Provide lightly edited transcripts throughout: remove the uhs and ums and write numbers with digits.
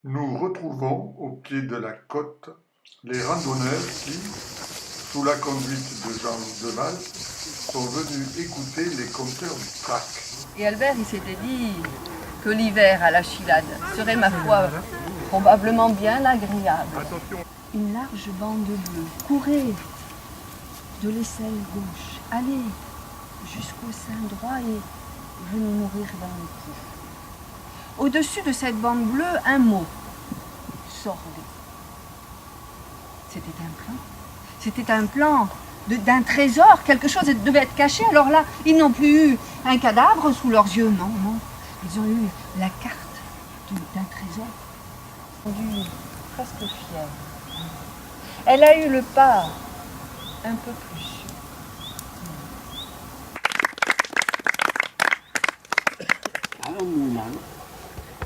Nous retrouvons au pied de la côte les randonneurs qui, sous la conduite de Jean Deval, sont venus écouter les conteurs du Trac. Et Albert, il s'était dit que l'hiver à la Chilade serait, ma foi, probablement bien agréable. Une large bande bleue courait de l'aisselle gauche, allait jusqu'au sein droit et venait mourir dans le cou. Au-dessus de cette bande bleue, un mot, sorgue. C'était un plan. C'était un plan d'un trésor, quelque chose devait être caché. Alors là, ils n'ont plus eu un cadavre sous leurs yeux, non, non. Ils ont eu la carte d'un trésor. Rendue presque fière. Elle a eu le pas un peu plus sûr. À un moment,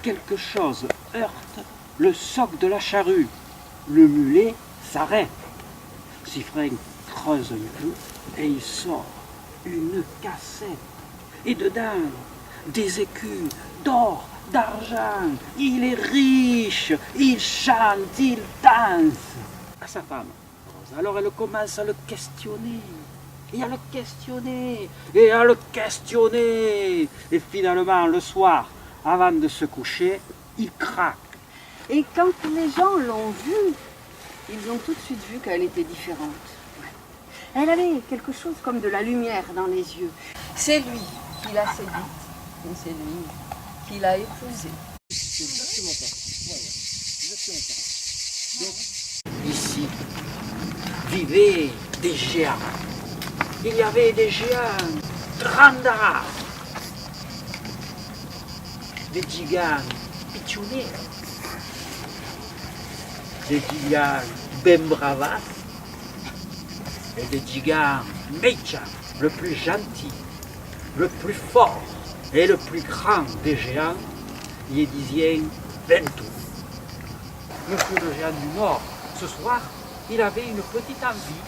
quelque chose heurte le soc de la charrue. Le mulet s'arrête. Siffreng creuse un peu et il sort une cassette. Et dedans, des écus d'or, d'argent. Il est riche, il chante, il danse. À sa femme, Rose. Alors elle commence à le questionner. Et à le questionner, et à le questionner. Et finalement, le soir, avant de se coucher, il craque. Et quand les gens l'ont vue, ils ont tout de suite vu qu'elle était différente. Elle avait quelque chose comme de la lumière dans les yeux. C'est lui qui l'a séduite, et c'est lui qui l'a épousée. Ici vivaient des géants. Il y avait des géants Drandara, des gigants Pichounés, des gigants Bembravas et des gigants Mecha, le plus gentil, le plus fort et le plus grand des géants, Yédizien Ventoux. Monsieur le géant du Nord, ce soir, il avait une petite envie.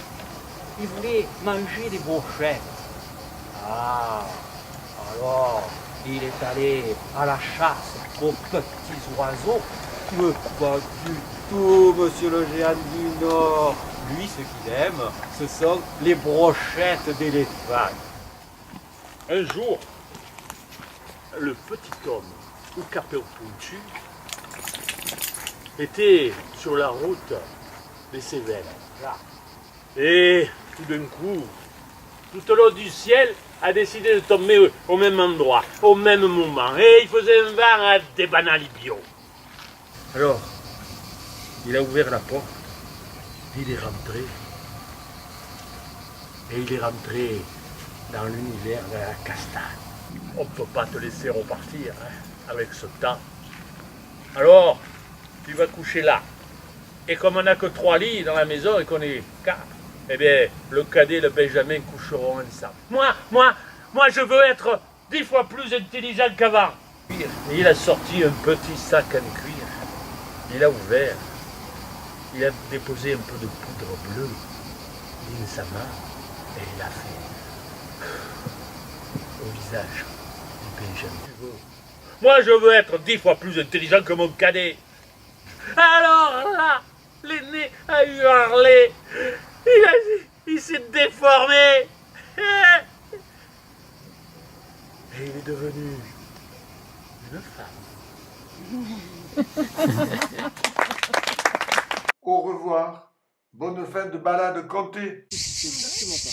Il voulait manger des brochettes. Ah, alors, il est allé à la chasse aux petits oiseaux. Mais pas du tout, monsieur le géant du Nord. Lui, ce qu'il aime, ce sont les brochettes d'éléphant. Un jour, le petit homme, ou Capelpunchu, était sur la route des Cévennes. Et tout d'un coup, tout au long du ciel a décidé de tomber au même endroit, au même moment. Et il faisait un vent à des banalibios. Alors, il a ouvert la porte, il est rentré. Et il est rentré dans l'univers de la castagne. On ne peut pas te laisser repartir avec ce temps. Alors, tu vas coucher là. Et comme on n'a que 3 lits dans la maison et qu'on est 4, eh bien, le cadet et le Benjamin coucheront ensemble. Moi, je veux être 10 fois plus intelligent qu'avant. Et il a sorti un petit sac en cuir. Il a ouvert. Il a déposé un peu de poudre bleue dans sa main et il a fait au visage du Benjamin. Moi, je veux être 10 fois plus intelligent que mon cadet. Alors là, l'aîné a hurlé. Il s'est déformé. Et il est devenu une femme. Au revoir, bonne fin de balade comptée. Exactement ça.